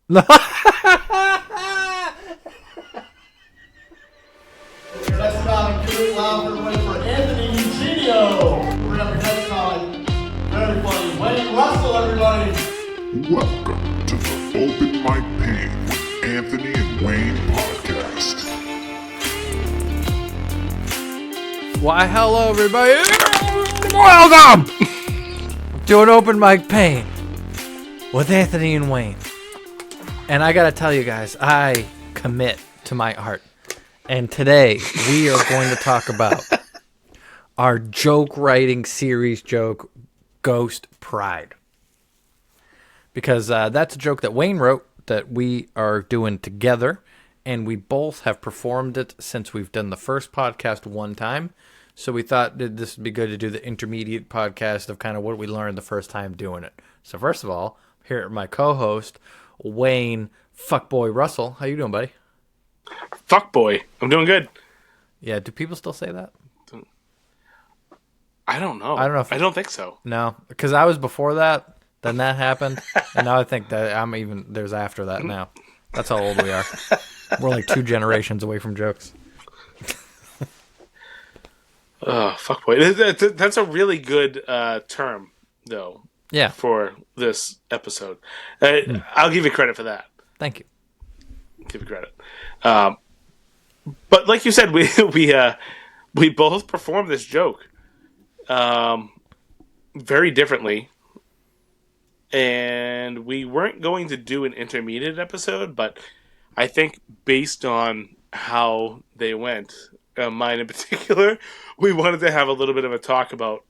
Your next comic, give it loud for everybody for Anthony Eugenio. We're gonna have your next comic. Very funny. Wayne Russell, everybody. Welcome to the Open Mic Pain with Anthony and Wayne podcast. Why, hello, everybody. Welcome to an open mic pain with Anthony and Wayne. And I gotta tell you guys, I commit to my art. And today we are going to talk about our joke writing series joke, Ghost Pride. Because that's a joke that Wayne wrote that we are doing together. And we both have performed it since we've done the first podcast one time. So we thought that this would be good to do the intermediate podcast of kind of what we learned the first time doing it. So first of all, here at my co-host, Wayne Fuckboy Russell. How you doing, buddy? Fuckboy. I'm doing good. Yeah, do people still say that? I don't know. I don't know if- I don't think so. No, because I was before that, then that happened, and now I think that I'm even, there's after that now. That's how old we are. We're like 2 generations away from jokes. Oh, fuckboy. That's a really good term, though, Yeah, for this episode. I'll give you credit for that. thank you. Give you credit. But like you said, we both performed this joke very differently. And we weren't going to do an intermediate episode, but I think based on how they went, mine in particular, we wanted to have a little bit of a talk about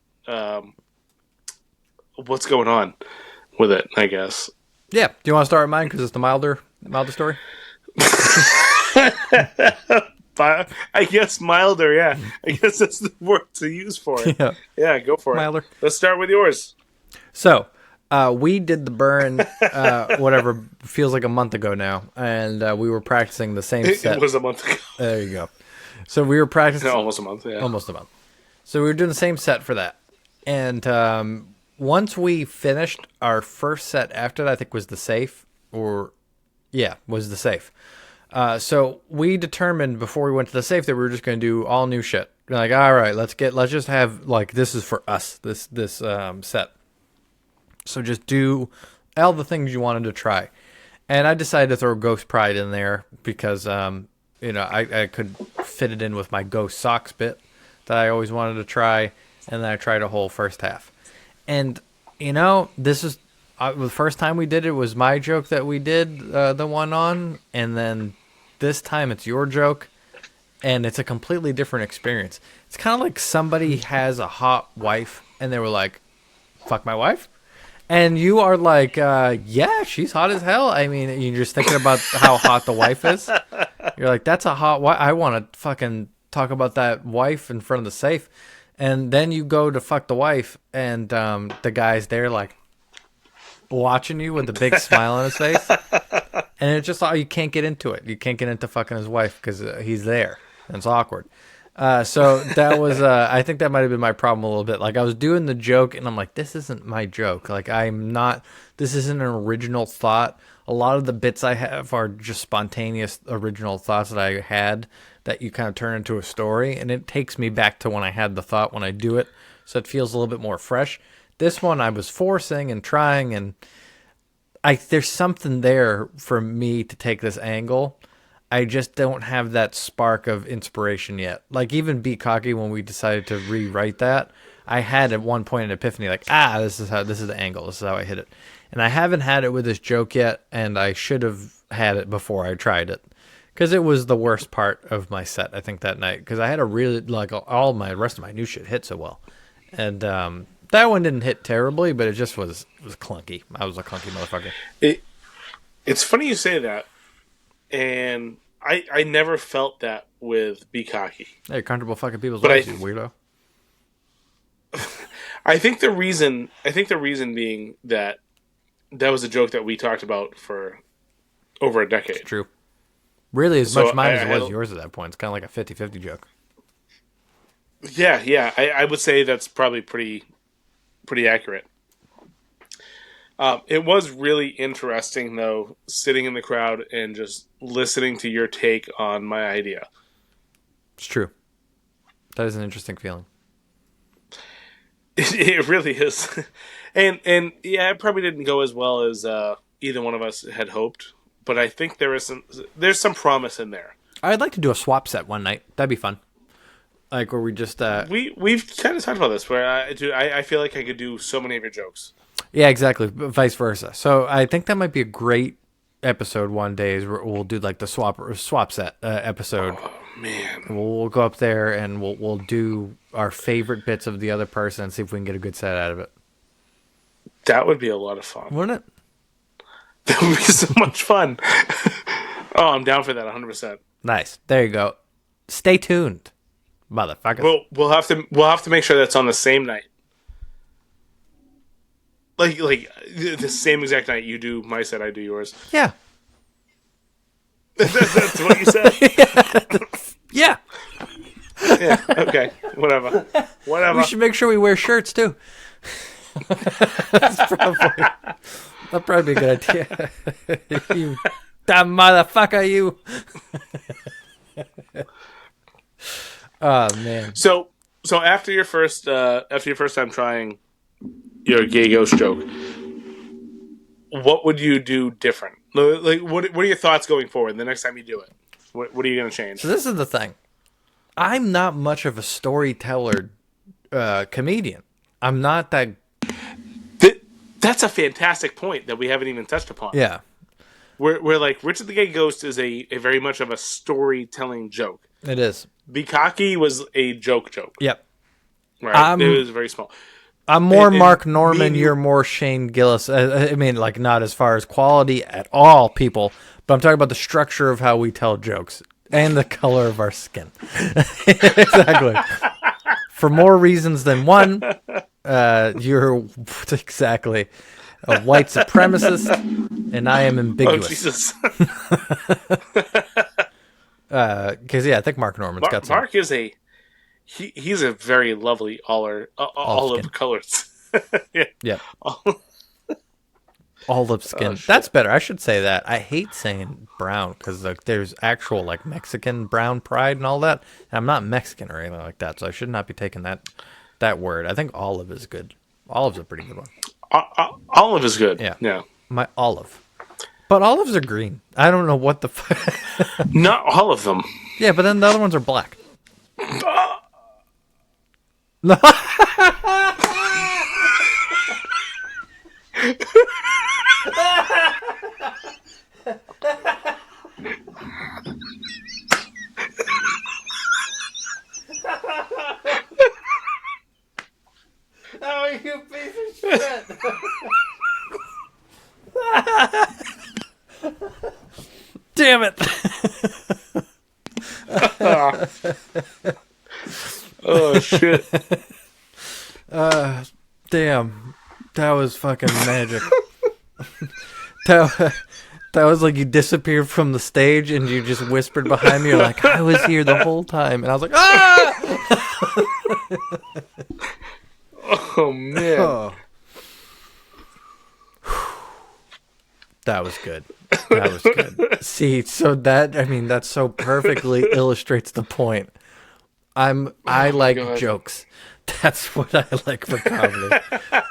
what's going on with it, I guess. Yeah, do you want to start with mine because it's the milder story? But I guess milder, yeah. I guess that's the word to use for it. Yeah, go for Milder. it. Let's start with yours. So, we did the burn, whatever, feels like a month ago now, and we were practicing the same set. It was a month ago. There you go. So we were practicing. No, almost a month, yeah. Almost a month. So we were doing the same set for that. And once we finished our first set after that, I think was the safe, was the safe. So we determined before we went to the safe that we were just going to do all new shit. We're like, all right, let's just have, like, this is for us, this set. So just do all the things you wanted to try. And I decided to throw Ghost Pride in there because, I could fit it in with my Ghost Socks bit that I always wanted to try. And then I tried a whole first half. And, this is the first time we did it was my joke that we did the one on. And then this time it's your joke. And it's a completely different experience. It's kind of like somebody has a hot wife and they were like, fuck my wife? And you are like, yeah, she's hot as hell. I mean, you're just thinking about how hot the wife is. You're like, that's a hot wife. I want to fucking talk about that wife in front of the safe. And then you go to fuck the wife, and the guy's there, like, watching you with a big smile on his face. And it's just, you can't get into it. You can't get into fucking his wife because he's there. And it's awkward. So that was, I think that might have been my problem a little bit. Like, I was doing the joke and I'm like, this isn't my joke. Like, this isn't an original thought. A lot of the bits I have are just spontaneous original thoughts that I had that you kind of turn into a story. And it takes me back to when I had the thought when I do it. So it feels a little bit more fresh. This one I was forcing and trying, and there's something there for me to take this angle. I just don't have that spark of inspiration yet. Like, even Be Cocky, when we decided to rewrite that, I had at one point an epiphany, like, this is the angle. This is how I hit it. And I haven't had it with this joke yet, and I should have had it before I tried it. Because it was the worst part of my set, I think, that night. Because I had a really, like, all my rest of my new shit hit so well. And that one didn't hit terribly, but it just was clunky. I was a clunky motherfucker. It's funny you say that. And I never felt that with Be Cocky. Hey, you're comfortable fucking people's But lives, you weirdo. I think the reason being that was a joke that we talked about for over a decade. It's true. Really, as So much mine as I it was don't- yours at that point. It's kind of like a 50-50 joke. Yeah. I would say that's probably pretty accurate. It was really interesting, though, sitting in the crowd and just listening to your take on my idea. It's true. That is an interesting feeling. It really is. And yeah, it probably didn't go as well as either one of us had hoped, but I think there's some promise in there. I'd like to do a swap set one night. That'd be fun. Like where we just we've kind of talked about this, where I feel like I could do so many of your jokes. Yeah, exactly. Vice versa. So I think that might be a great episode one day. Is we'll do like the swap set episode. Oh man, We'll go up there and we'll do our favorite bits of the other person and see if we can get a good set out of it. that would be a lot of fun. Wouldn't it? That would be so much fun. Oh, I'm down for that 100%. Nice. There you go. Stay tuned, motherfucker. Well, we'll have to make sure that's on the same night. Like the same exact night you do my set, I do yours. Yeah. That's what you said. Yeah. Yeah. Okay. Whatever. We should make sure we wear shirts too. That'd probably be a good idea. You dumb motherfucker, you. Oh man. So after your first time trying your gay ghost joke, what would you do different? Like, what are your thoughts going forward the next time you do it? What are you going to change? So this is the thing. I'm not much of a storyteller comedian. I'm not that. That's a fantastic point that we haven't even touched upon. Yeah. We're like, Richard the Gay Ghost is a very much of a storytelling joke. It is. Bukaki was a joke. Yep. Right? It was very small. I'm more Mark Norman. maybe- You're more Shane Gillis. I mean, like, not as far as quality at all, people. But I'm talking about the structure of how we tell jokes and the color of our skin. Exactly. For more reasons than one, you're exactly a white supremacist, and I am Oh, ambiguous. Jesus. Because yeah, I think Mark Norman's got some. Mark is he's a very lovely olive skin. colors. Yeah. Yeah. Olive skin. Oh, shit. That's better. I should say that. I hate saying brown because like there's actual like Mexican brown pride and all that. And I'm not Mexican or anything like that, so I should not be taking that word. I think olive is good. Olive's a pretty good one. Olive is good. Yeah. Yeah. My olive. But olives are green. I don't know what the fuck. Not all of them. Yeah, but then the other ones are black. No. Oh, you piece of shit. Damn it. Oh shit. Damn. That was fucking magic. that was like you disappeared from the stage and you just whispered behind me. You're like, I was here the whole time. And I was like, ah! Oh man. Oh. That was good. That was good. See, so that so perfectly illustrates the point. I like God. jokes. That's what I like for comedy.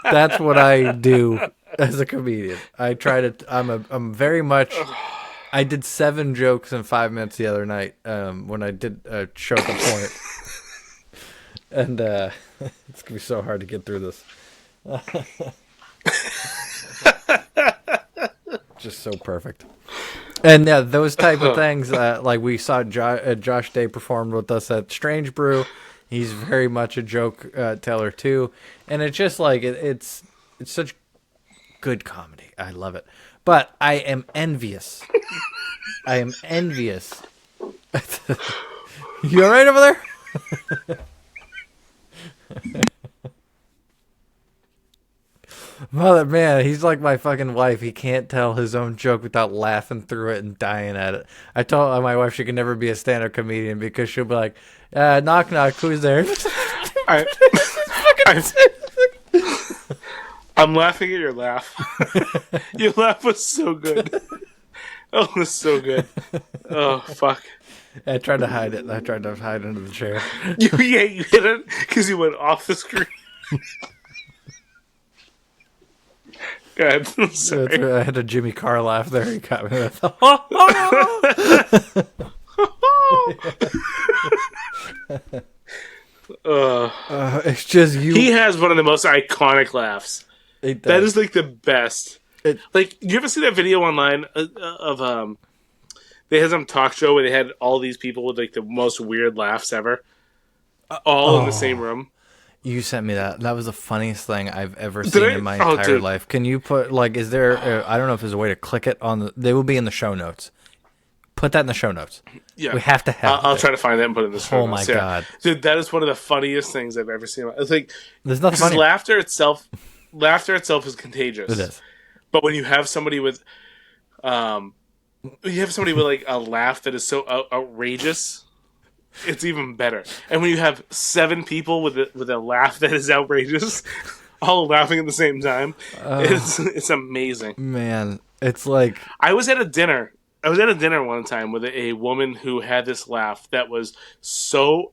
That's what I do as a comedian. I try to. I'm very much. I did 7 jokes in 5 minutes the other night when I did a show at the point, and it's gonna be so hard to get through this. Just so perfect. And yeah, those type of things, like we saw Josh Day performed with us at Strange Brew. He's very much a joke teller too, and it's just like it's such good comedy. I love it, but I am envious. I am envious. You all right over there? Mother man, he's like my fucking wife. He can't tell his own joke without laughing through it and dying at it. I told my wife she could never be a stand-up comedian because she'll be like, knock knock, who's there? I'm laughing at your laugh. Your laugh was so good. Oh, it was so good. Oh, fuck. I tried to hide it. I tried to hide under the chair. You hit it because you went off the screen. Go ahead. Sorry. I had a Jimmy Carr laugh there. He got me with. It's just you. He has one of the most iconic laughs. That is like the best. Like, you ever see that video online of they had some talk show where they had all these people with like the most weird laughs ever, all in the same room. You sent me that. That was the funniest thing I've ever seen in my entire dude. life. Can you put like? Is there? I don't know if there's a way to click it on the. They will be in the show notes. Put that in the show notes. Yeah, we have to have. I'll try to find that and put it in the show Oh notes. my god, dude, that is one of the funniest things I've ever seen. It's like there's nothing funny. Laughter itself is contagious. It is. But when you have somebody with, like a laugh that is so outrageous, it's even better. And when you have 7 people with a laugh that is outrageous, all laughing at the same time, it's amazing. Man, it's like I was at a dinner one time with a woman who had this laugh that was so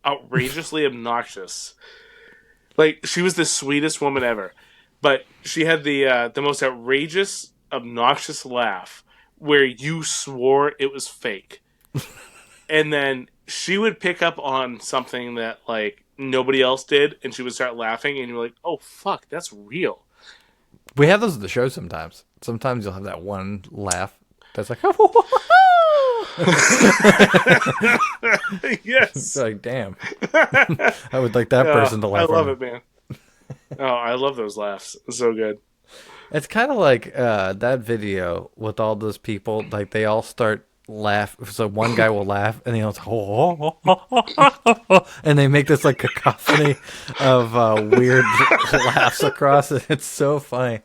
outrageously obnoxious. Like, she was the sweetest woman ever, but she had the most outrageous, obnoxious laugh where you swore it was fake. And then she would pick up on something that like nobody else did, and she would start laughing, and you're like, "Oh fuck, that's real." we have those at the show sometimes. Sometimes you'll have that one laugh that's like, Yes. It's like, damn. I would like that person to laugh. I love it, man. Oh, I love those laughs. It's so good. It's kind of like that video with all those people. Like they all start laugh. So one guy will laugh, and he'll and they make this like cacophony of weird laughs across it. It's so funny.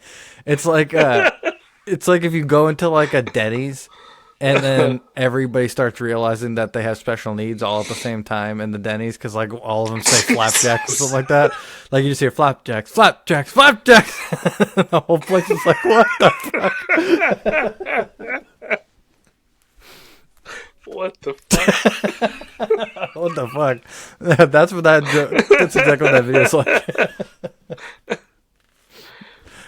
It's like if you go into like a Denny's. And then everybody starts realizing that they have special needs all at the same time in the Denny's because, like, all of them say flapjacks or something like that. Like, you just hear flapjacks, flapjacks, flapjacks. The whole place is like, what the fuck? What the fuck? What the fuck? That's what that's exactly what that video's like.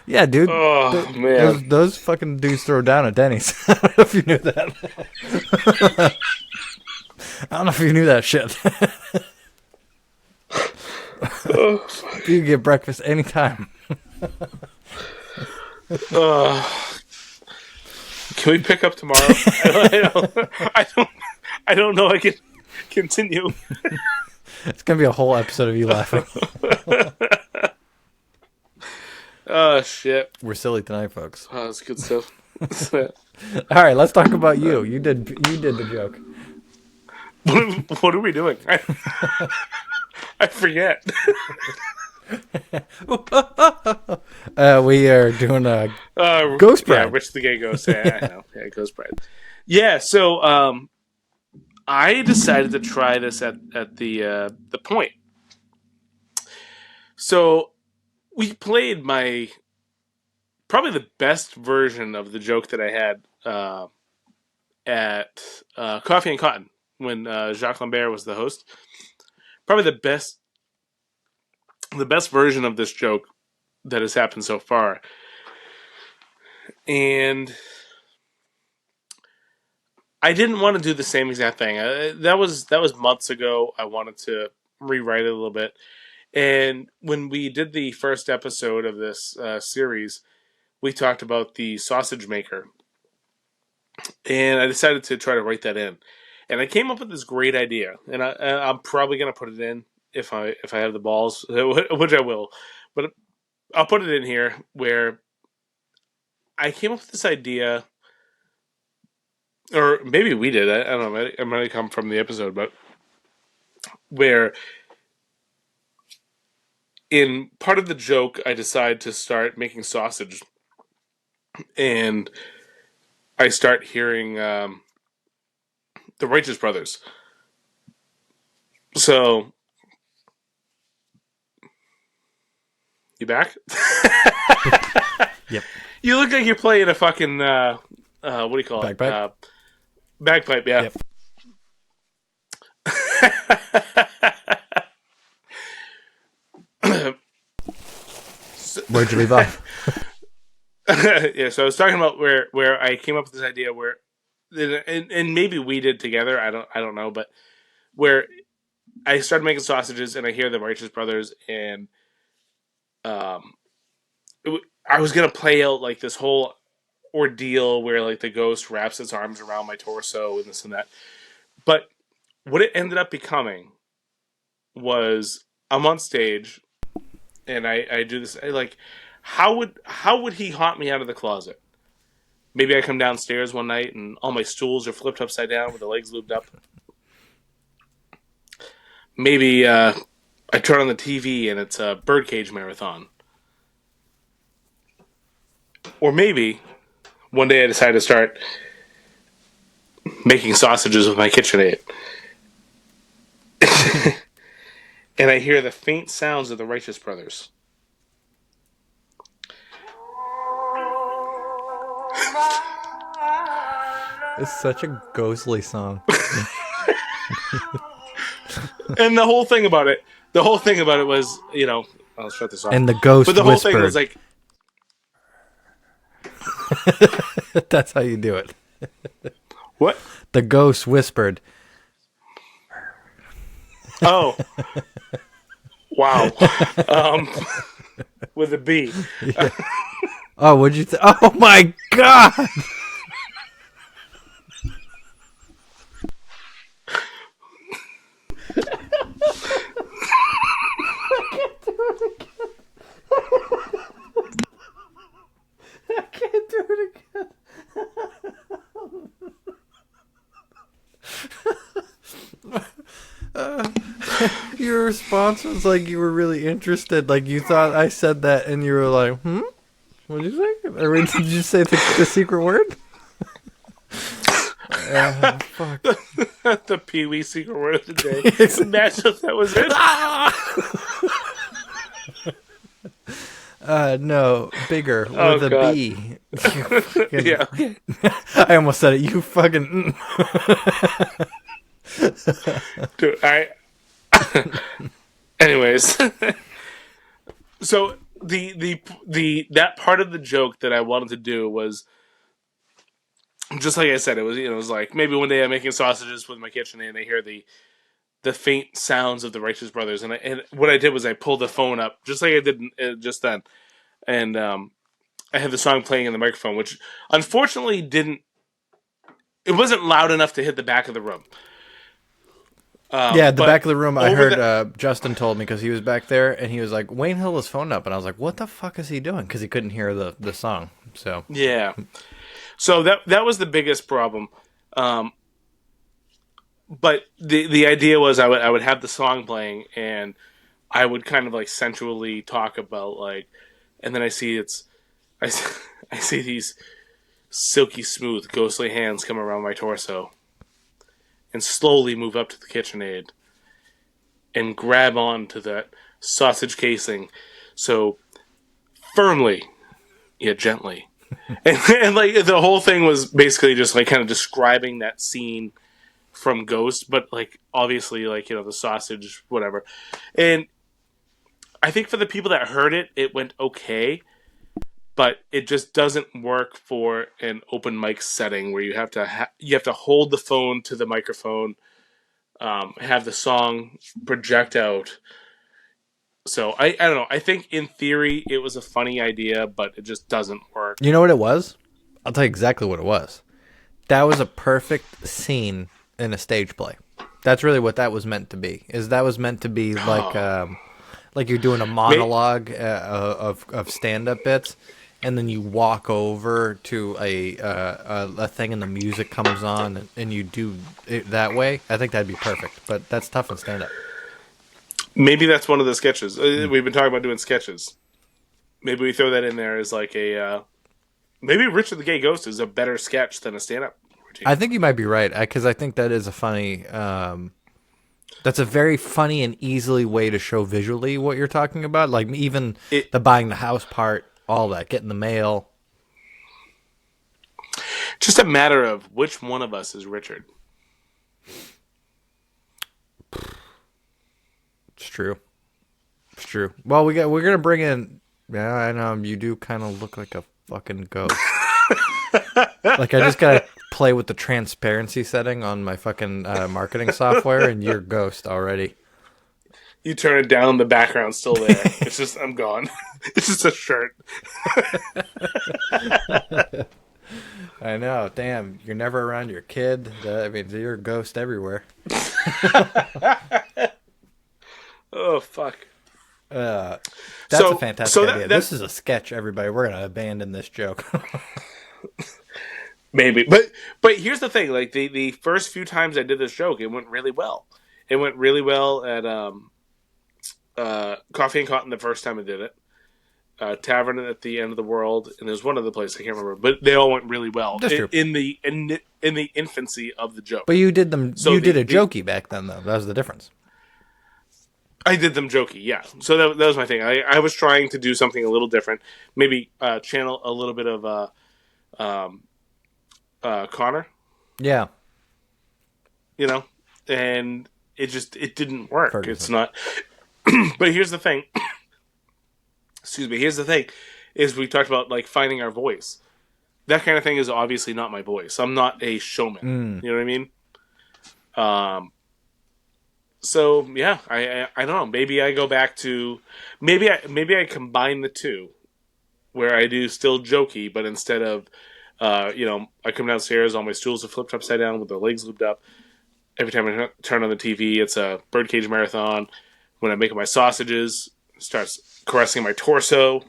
Yeah, dude. Oh, man. Those fucking dudes throw down at Denny's. I don't know if you knew that. I don't know if you knew that shit. Oh, you can get breakfast anytime. Can we pick up tomorrow? I don't know. I can continue. It's gonna be a whole episode of you laughing. Oh shit! We're silly tonight, folks. Oh, that's good stuff. All right, let's talk about you. You did the joke. What are we doing? I forget. We are doing a Ghost Bride. Yeah, Rich the Gay Ghost. Yeah, I know. Yeah, Ghost Bride. Yeah, so I decided to try this at the point. So we played probably the best version of the joke that I had at Coffee and Cotton when Jacques Lambert was the host. Probably the best version of this joke that has happened so far. And I didn't want to do the same exact thing. That was months ago. I wanted to rewrite it a little bit. And when we did the first episode of this series, we talked about the sausage maker. And I decided to try to write that in. And I came up with this great idea. And I'm probably going to put it in if I have the balls, which I will. But I'll put it in here where I came up with this idea, or maybe we did. I don't know. It might have come from the episode, but where in part of the joke, I decide to start making sausage, and I start hearing the Righteous Brothers. So, You back? Yep. You look like you're playing a fucking what do you call Bagpipe? it? Bagpipe, yeah. Yep. Where'd you leave off? Yeah, so I was talking about where I came up with this idea where, and maybe we did together. I don't know, but where I started making sausages and I hear the Righteous Brothers and I was gonna play out like this whole ordeal where like the ghost wraps its arms around my torso and this and that. But what it ended up becoming was I'm on stage and I do this. Like, how would he haunt me out of the closet? Maybe I come downstairs one night and all my stools are flipped upside down with the legs looped up. Maybe I turn on the TV and it's a birdcage marathon. Or maybe one day I decide to start making sausages with my KitchenAid. And I hear the faint sounds of the Righteous Brothers. It's such a ghostly song. And the whole thing about it was, you know, I'll shut this off. And the ghost but the whole whispered. thing was like, That's how you do it. what? The ghost whispered. Oh. Wow. With a B. Yeah. Oh, what'd you think? Oh my god! I can't do it again. Your response was like you were really interested. Like you thought I said that, and you were like, What did you say? Or did you say the secret word? Fuck. The Pee-wee secret word of the day. Imagine if that was it. No, bigger with a God. B. Yeah. Okay. I almost said it. You fucking. Dude, anyways, so the that part of the joke that I wanted to do was just like I said. It was, you know, it was like maybe one day I'm making sausages with my KitchenAid and I hear the faint sounds of the Righteous Brothers, and what I did was I pulled the phone up just like I did just then, and I had the song playing in the microphone, which unfortunately it wasn't loud enough to hit the back of the room. Yeah, the back of the room. I over heard Justin told me because he was back there, and he was like, Wayne held his phone up, and I was like, what the fuck is he doing? Because he couldn't hear the song. So Yeah. So that was the biggest problem. But the idea was I would have the song playing and I would kind of like sensually talk about like, and then I see these silky smooth ghostly hands come around my torso and slowly move up to the KitchenAid and grab onto that sausage casing so firmly yet gently. and like the whole thing was basically just like kind of describing that scene from Ghost, but like obviously like, you know, the sausage, whatever. And I think for the people that heard it, it went okay, but it just doesn't work for an open mic setting where you have to hold the phone to the microphone, have the song project out. So I don't know. I think in theory it was a funny idea, but it just doesn't work. you know what it was? I'll tell you exactly what it was. That was a perfect scene in a stage play. That's really what that was meant to be. That was meant to be like you're doing a monologue of stand-up bits, and then you walk over to a thing, and the music comes on, and you do it that way. I think that'd be perfect. But that's tough in stand-up. Maybe that's one of the sketches. We've been talking about doing sketches. Maybe we throw that in there as like a... maybe Richard the Gay Ghost is a better sketch than a stand-up routine. I think you might be right, because I think that is a funny That's a very funny and easily way to show visually what you're talking about. Like even It the buying the house part, all that, getting the mail. just a matter of which one of us is Richard. It's true. It's true. Well, we're gonna bring in. Yeah, I know you do kind of look like a fucking ghost. Like I just gotta play with the transparency setting on my fucking marketing software, and you're ghost already. You turn it down, the background's still there. It's just I'm gone. It's just a shirt. I know. Damn, you're never around your kid. I mean, you're a ghost everywhere. Oh fuck. That's So- a fantastic so idea. This is a sketch, everybody. We're gonna abandon this joke. Maybe, but here's the thing: like the first few times I did this joke, it went really well. It went really well at Coffee and Cotton the first time I did it. Tavern at the End of the World, and there's one other place I can't remember, but they all went really well. That's true. In the infancy of the joke. But you did them. So you the- did a jokey back then, though. That was the difference. I did them jokey, yeah. So that was my thing. I was trying to do something a little different, maybe channel a little bit of Connor, Yeah. you know, and it didn't work. Ferguson. It's not. But here's the thing. Excuse me. Here's the thing: is we talked about like finding our voice. That kind of thing is obviously not my voice. I'm not a showman. You know what I mean? So yeah, I don't know. Maybe I go back to maybe I combine the two, where I do still jokey, but instead of I come downstairs, all my stools are flipped upside down with the legs looped up. Every time I turn on the TV, it's a birdcage marathon. When I'm making my sausages, it starts caressing my torso,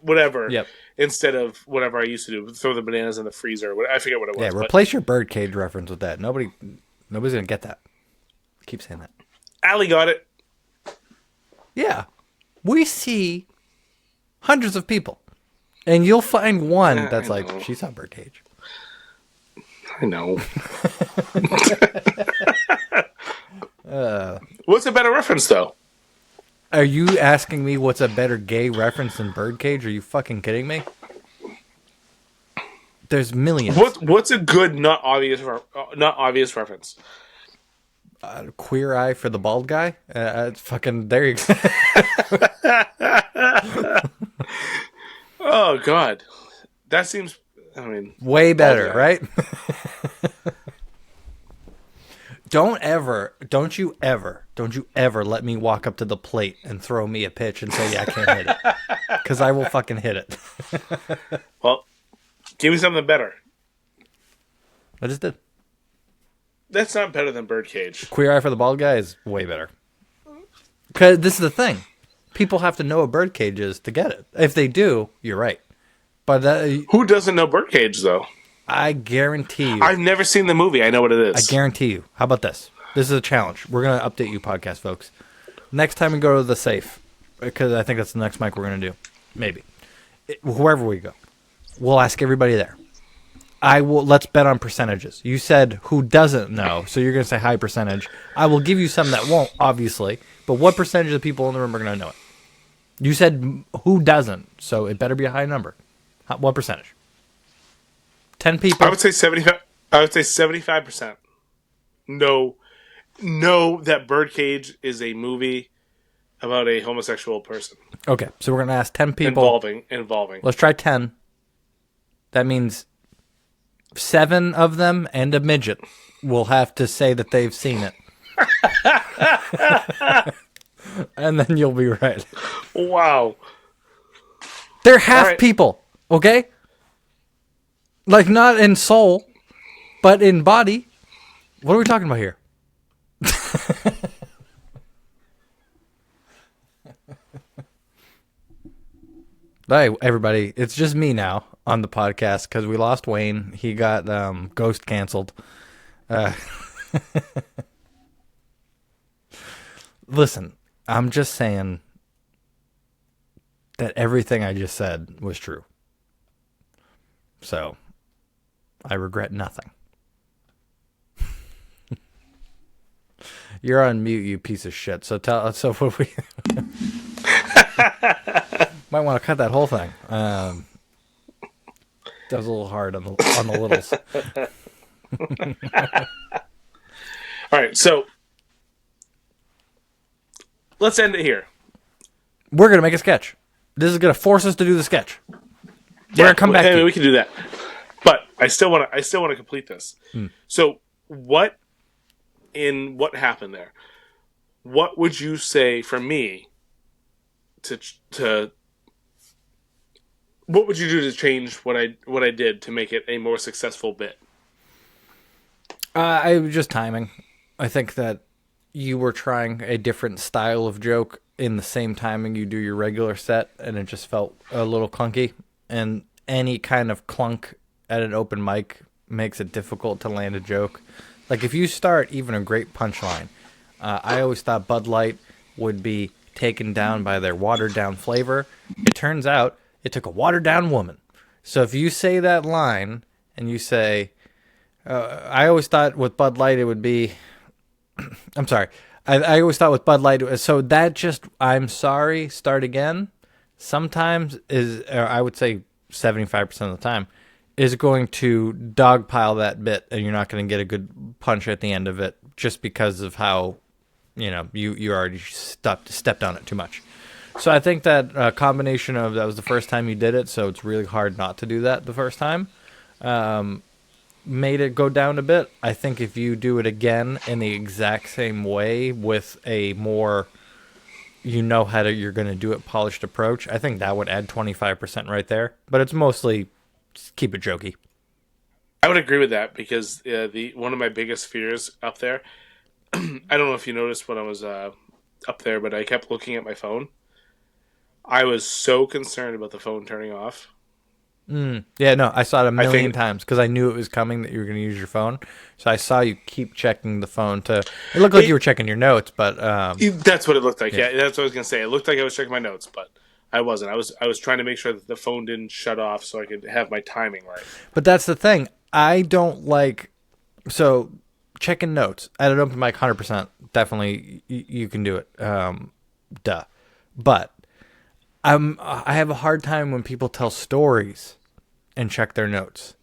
whatever. Yep. Instead of whatever I used to do, throw the bananas in the freezer. I forget what it was. Yeah. but Replace your birdcage reference with that. Nobody's gonna get that. Keep saying that. Allie got it. Yeah. We see hundreds of people, and you'll find one Yeah, that's I like, know. she saw birdcage. I know. What's a better reference, though? Are you asking me what's a better gay reference than birdcage? Are you fucking kidding me? There's millions. What's a good, not obvious reference? Queer eye for the bald guy? It's fucking, there you go. Oh God, that seems. I mean, Way better, Bald guy. right? Don't you ever let me walk up to the plate and throw me a pitch and say, yeah, I can't hit it. Because I will fucking hit it. well, give me something better. I just did. That's not better than Birdcage. Queer eye for the bald guy is way better. Because this is the thing. People have to know what birdcage is to get it. If they do, you're right. But Who doesn't know Birdcage though? I guarantee you. I've never seen the movie. I know what it I is. guarantee you. How about this? This is a challenge. We're going to update you, podcast folks. Next time we go to the safe, because I think that's the next mic we're going to do. Maybe. Wherever we go. We'll ask everybody there. Let's bet on percentages. You said who doesn't know, so you're going to say high percentage. I will give you some that won't, obviously. But what percentage of the people in the room are going to know it? You said who doesn't, so it better be a high number. What percentage? 10 people. I would say 75. I would say 75%. Know that Birdcage is a movie about a homosexual person Okay, so we're going to ask 10 people. involving. Let's try 10. That means 7 of them and a midget will have to say that they've seen it. And then you'll be right. Wow. They're half All right. people, okay? Like, not in soul, but in body. What are we talking about here? Hey, everybody, it's just me now on the podcast because we lost Wayne. He got ghost canceled. Listen, I'm just saying that everything I just said was true. So, I regret nothing. You're on mute, you piece of shit. So tell us. So what we might want to cut that whole thing. That was a little hard on the littles. All right, so let's end it here. We're gonna make a sketch. This is gonna force us to do the sketch. We're gonna come back. We can do that, but I still want to complete this. So, what happened there? What would you say for me to what would you do to change what I did to make it a more successful bit? I was just timing. I think that you were trying a different style of joke in the same timing you do your regular set, and it just felt a little clunky. And any kind of clunk at an open mic makes it difficult to land a joke. Like if you start even a great punchline, I always thought Bud Light would be taken down by their watered down flavor. It turns out it took a watered down woman. So if you say that line and you say, I always thought with Bud Light it would be, I'm sorry. I always thought with Bud Light, so that just, I'm sorry, start again, sometimes is, or I would say 75% of the time, is going to dogpile that bit, and you're not going to get a good punch at the end of it just because of how, you already stepped on it too much. So I think that combination of that was the first time you did it, so it's really hard not to do that the first time, made it go down a bit. I think if you do it again in the exact same way with a more, you're going to do it polished approach, I think that would add 25% right there. But it's mostly keep it jokey. I would agree with that because one of my biggest fears up there, I don't know if you noticed when I was up there, but I kept looking at my phone. I was so concerned about the phone turning off. Yeah, no, I saw it a million times because I knew it was coming that you were going to use your phone. So I saw you keep checking the phone it looked like you were checking your notes, but that's what it looked like. Yeah, that's what I was going to say. It looked like I was checking my notes, but I wasn't. I was trying to make sure that the phone didn't shut off so I could have my timing right. But that's the thing. I don't like, so checking notes at an open mic 100%, definitely you can do it. Duh. But I have a hard time when people tell stories and check their notes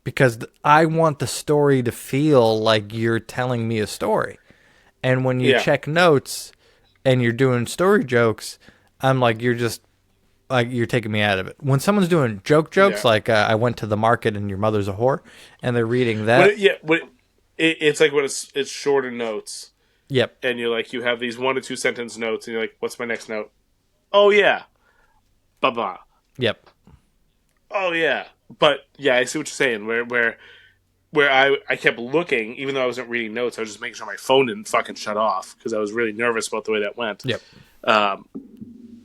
because I want the story to feel like you're telling me a story. And when you check notes and you're doing story jokes, I'm like, you're taking me out of it. When someone's doing jokes, like I went to the market and your mother's a whore, and they're reading that. It's like when it's shorter notes. Yep. And you're like, you have these 1 to 2 sentence notes, and you're like, what's my next note? Oh, yeah. Blah-blah. Yep. Oh, yeah. But, yeah, I see what you're saying, where I kept looking, even though I wasn't reading notes, I was just making sure my phone didn't fucking shut off, because I was really nervous about the way that went. Yep.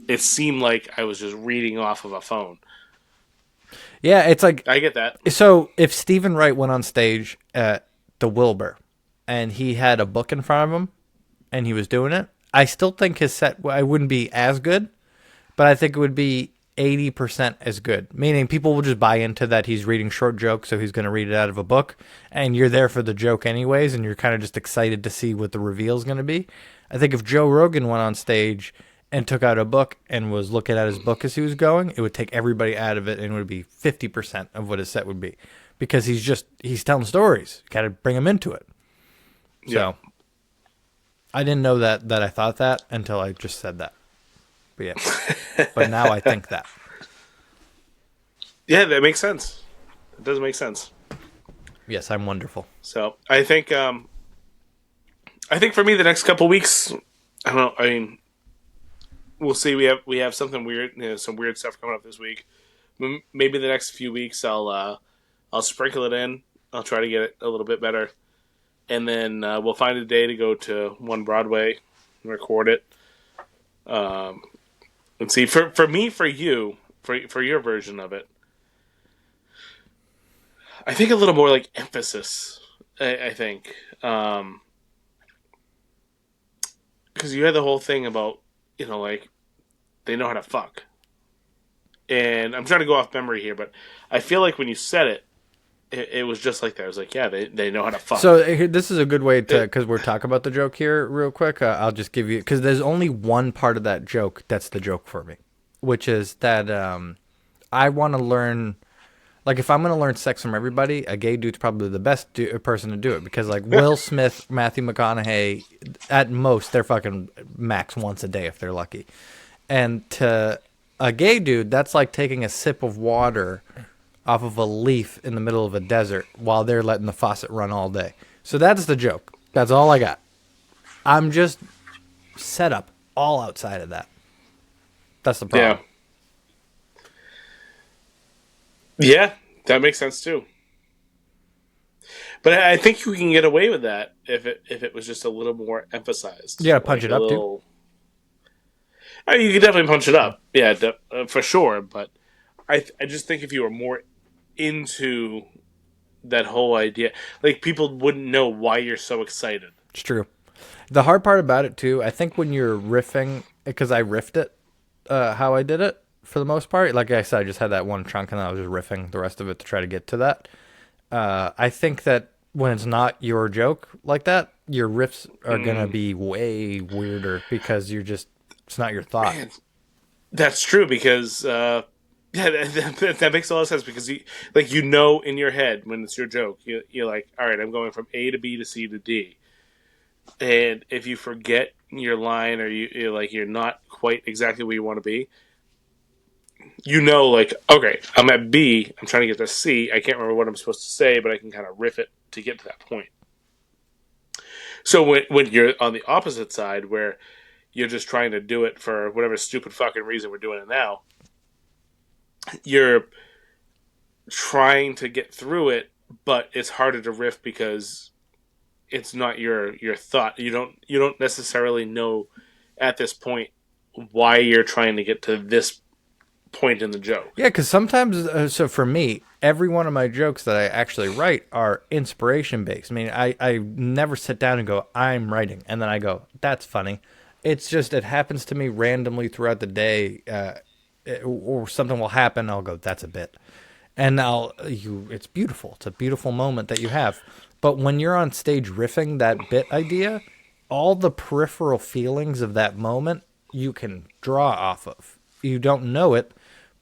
It seemed like I was just reading off of a phone. Yeah, it's like... I get that. So, if Stephen Wright went on stage at the Wilbur, and he had a book in front of him, and he was doing it, I still think his set, I wouldn't be as good, but I think it would be 80% as good. Meaning people will just buy into that he's reading short jokes, so he's going to read it out of a book, and you're there for the joke anyways, and you're kind of just excited to see what the reveal is going to be. I think if Joe Rogan went on stage and took out a book and was looking at his book as he was going, it would take everybody out of it, and it would be 50% of what his set would be. Because he's telling stories. Got to bring him into it. So, I didn't know that I thought that until I just said that. But yeah. But now I think that. Yeah, that makes sense. It does make sense. Yes, I'm wonderful. So I think for me the next couple weeks, I don't know. I mean, we'll see. We have something weird, some weird stuff coming up this week. Maybe the next few weeks I'll sprinkle it in. I'll try to get it a little bit better, and then we'll find a day to go to One Broadway and record it. And see, for me, for you, for your version of it, I think a little more like emphasis. I think because you had the whole thing about like they know how to fuck, and I'm trying to go off memory here, but I feel like when you said it, it was just like that. I was like, yeah, they know how to fuck. So this is a good way to, because we're talking about the joke here real quick. I'll just give you, because there's only one part of that joke that's the joke for me, which is that I want to learn, like if I'm going to learn sex from everybody, a gay dude's probably the best person to do it, because like Will Smith, Matthew McConaughey, at most they're fucking max once a day if they're lucky. And to a gay dude, that's like taking a sip of water off of a leaf in the middle of a desert while they're letting the faucet run all day. So that's the joke. That's all I got. I'm just set up all outside of that. That's the problem. Yeah, that makes sense too. But I think you can get away with that if it was just a little more emphasized. You gotta punch it up, too. I mean, you could definitely punch it up, yeah, for sure. But I just think if you were more into that whole idea, like people wouldn't know why you're so excited. It's true. The hard part about it too, I think when you're riffing, because I riffed it, how I did it for the most part. Like I said, I just had that one chunk and I was just riffing the rest of it to try to get to that. I think that when it's not your joke like that, your riffs are gonna be way weirder because it's not your thought. Man, that's true because yeah, that makes a lot of sense because you know in your head when it's your joke, you're like, all right, I'm going from A to B to C to D, and if you forget your line or you're not quite exactly where you want to be, you know, like, okay, I'm at B, I'm trying to get to C, I can't remember what I'm supposed to say, but I can kind of riff it to get to that point. So when you're on the opposite side where you're just trying to do it for whatever stupid fucking reason we're doing it now, you're trying to get through it, but it's harder to riff because it's not your thought. You don't necessarily know at this point why you're trying to get to this point in the joke. Yeah, because sometimes, so for me, every one of my jokes that I actually write are inspiration based. I mean, I never sit down and go, I'm writing, and then I go, that's funny. It's just, it happens to me randomly throughout the day, or something will happen, I'll go, that's a bit. And it's beautiful. It's a beautiful moment that you have. But when you're on stage riffing that bit idea, all the peripheral feelings of that moment you can draw off of. You don't know it,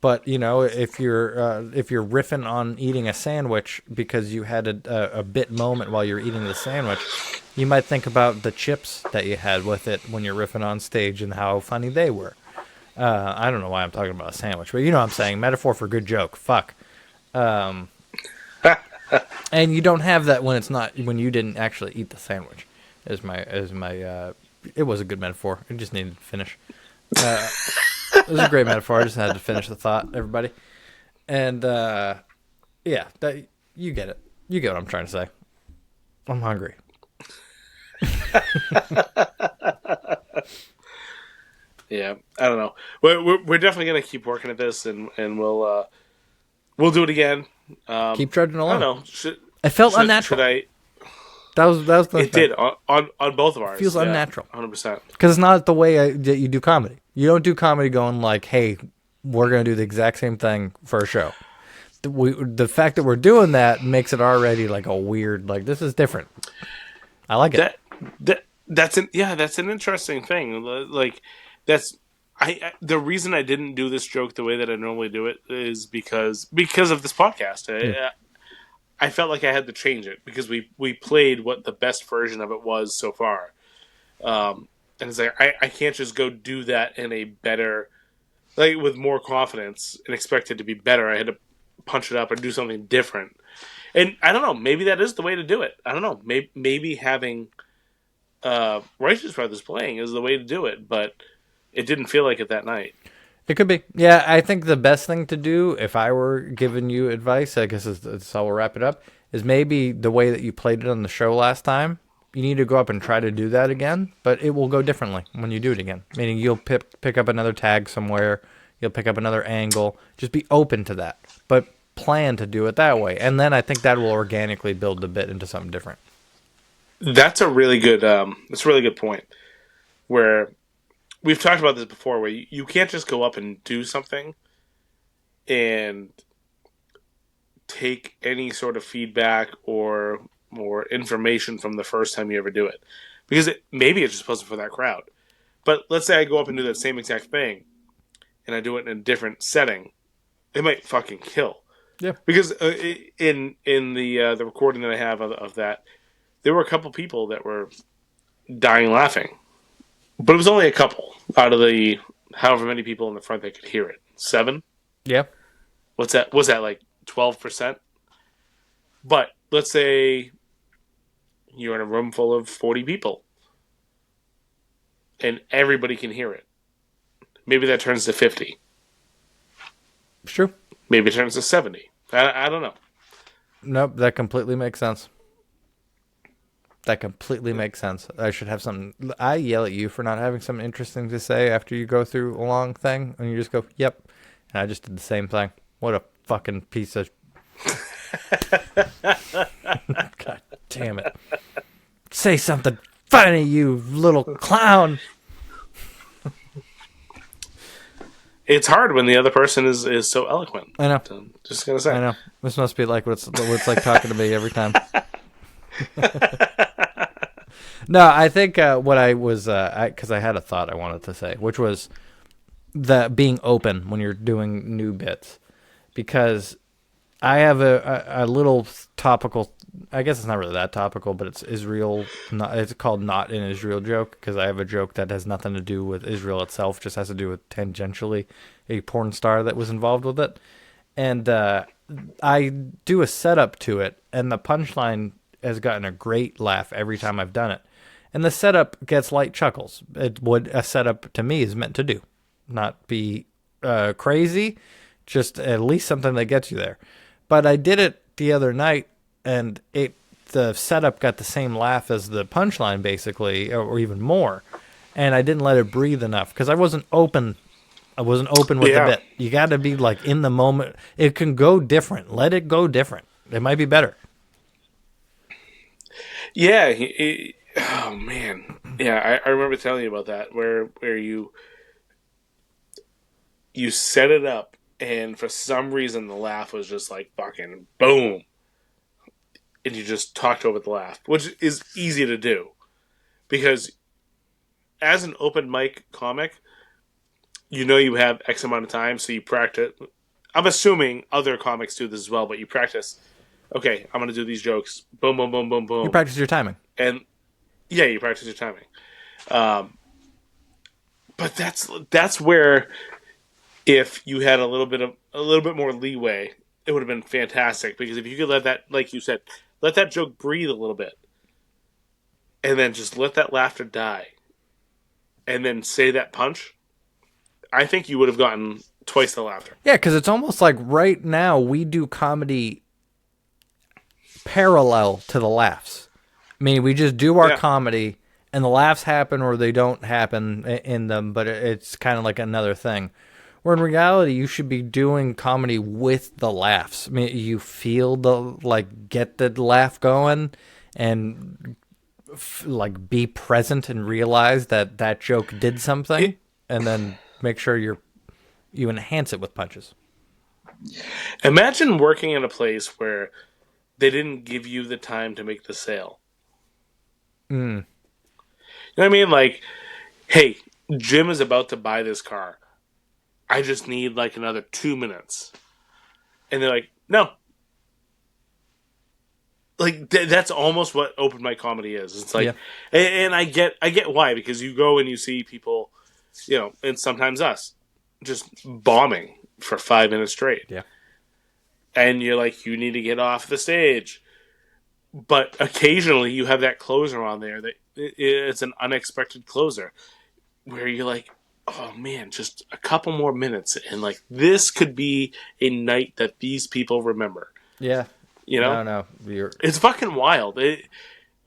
but you know if you're riffing on eating a sandwich because you had a bit moment while you're eating the sandwich, you might think about the chips that you had with it when you're riffing on stage and how funny they were. I don't know why I'm talking about a sandwich, but you know what I'm saying. Metaphor for good joke. Fuck. And you don't have that when you didn't actually eat the sandwich. It was a good metaphor. I just needed to finish. It was a great metaphor. I just had to finish the thought, everybody. And yeah, you get it. You get what I'm trying to say. I'm hungry. Yeah, I don't know. We're definitely gonna keep working at this, and we'll do it again. Keep trudging along. I don't know. It felt unnatural. That was the It did on both of ours. It feels unnatural. 100%. Because it's not the way that you do comedy. You don't do comedy going like, "Hey, we're going to do the exact same thing for a show." The fact that we're doing that makes it already like a weird, like this is different. I like it. That's an interesting thing. Like that's the reason I didn't do this joke the way that I normally do it is because of this podcast. I felt like I had to change it because we played what the best version of it was so far. And it's like, I can't just go do that in a better, like with more confidence and expect it to be better. I had to punch it up and do something different. And I don't know, maybe that is the way to do it. I don't know. Maybe having Righteous Brothers playing is the way to do it, but it didn't feel like it that night. It could be. Yeah, I think the best thing to do, if I were giving you advice, I guess that's how we'll wrap it up, is maybe the way that you played it on the show last time, you need to go up and try to do that again, but it will go differently when you do it again. Meaning you'll pick up another tag somewhere, you'll pick up another angle. Just be open to that, but plan to do it that way. And then I think that will organically build the bit into something different. That's a really good point, where we've talked about this before, where you can't just go up and do something and take any sort of feedback or information from the first time you ever do it, because maybe it's just wasn't for that crowd. But let's say I go up and do that same exact thing, and I do it in a different setting, it might fucking kill. Yeah. Because in the recording that I have of that, there were a couple people that were dying laughing, but it was only a couple out of the however many people in the front that could hear it. 7. Yeah. What's that? Was that like 12%? But let's say you're in a room full of 40 people, and everybody can hear it. Maybe that turns to 50. It's true. Maybe it turns to 70. I don't know. Nope, that completely makes sense. That completely makes sense. I should have something. I yell at you for not having something interesting to say after you go through a long thing, and you just go, "Yep," and I just did the same thing. What a fucking piece of. God damn it! Say something funny, you little clown. It's hard when the other person is so eloquent. I know. So, just gonna say. I know. This must be like what it's like talking to me every time. No, I think what I was, because I had a thought I wanted to say, which was the being open when you're doing new bits. Because I have a little topical, I guess it's not really that topical, but it's Israel, it's called Not in Israel joke, because I have a joke that has nothing to do with Israel itself, just has to do with tangentially a porn star that was involved with it. And I do a setup to it, and the punchline has gotten a great laugh every time I've done it. And the setup gets light chuckles. What a setup to me is meant to do. Not be crazy, just at least something that gets you there. But I did it the other night, and the setup got the same laugh as the punchline, basically, or even more. And I didn't let it breathe enough, because I wasn't open. I wasn't open with the bit. You got to be like in the moment. It can go different. Let it go different. It might be better. Yeah. Oh man. Yeah, I remember telling you about that, where you set it up, and for some reason the laugh was just like fucking boom, and you just talked over the laugh, which is easy to do, because as an open mic comic, you have X amount of time, so you practice. I'm assuming other comics do this as well, but you practice. Okay, I'm going to do these jokes. Boom, boom, boom, boom, boom. You practice your timing. And yeah, you practice your timing. But that's where, if you had a little bit more leeway, it would have been fantastic. Because if you could let that, like you said, let that joke breathe a little bit, and then just let that laughter die, and then say that punch, I think you would have gotten twice the laughter. Yeah, because it's almost like right now we do comedy parallel to the laughs. I mean, we just do our comedy, and the laughs happen or they don't happen in them, but it's kind of like another thing. Where in reality, you should be doing comedy with the laughs. I mean, you feel get the laugh going, and be present and realize that joke did something, and then make sure you enhance it with punches. Imagine working in a place where they didn't give you the time to make the sale. You know what I mean? Like, hey, Jim is about to buy this car. I just need like another 2 minutes. And they're like, no. Like, that's almost what open mic comedy is. It's like, and I get why, because you go and you see people, and sometimes us, just bombing for 5 minutes straight. Yeah. And you're like, you need to get off the stage. But occasionally you have that closer on there that it's an unexpected closer where you're like, oh man, just a couple more minutes, and like this could be a night that these people remember. Yeah. No. It's fucking wild.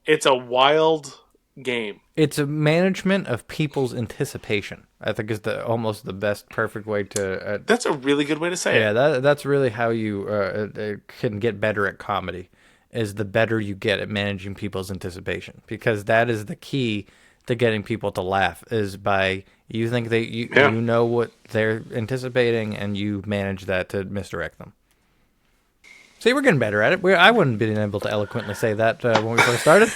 It's a wild game. It's a management of people's anticipation, I think, is almost the best, perfect way to... that's a really good way to say it. Yeah, that's really how you can get better at comedy, is the better you get at managing people's anticipation. Because that is the key to getting people to laugh, is by you think you know what they're anticipating, and you manage that to misdirect them. See, we're getting better at it. I wouldn't have been able to eloquently say that when we first started.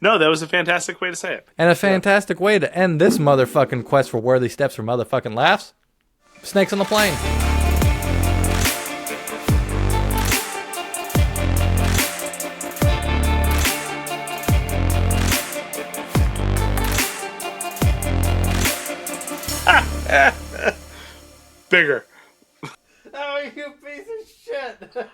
No, that was a fantastic way to say it. And a fantastic way to end this motherfucking quest for worthy steps for motherfucking laughs. Snakes on the plane. Bigger. Oh, you piece of shit.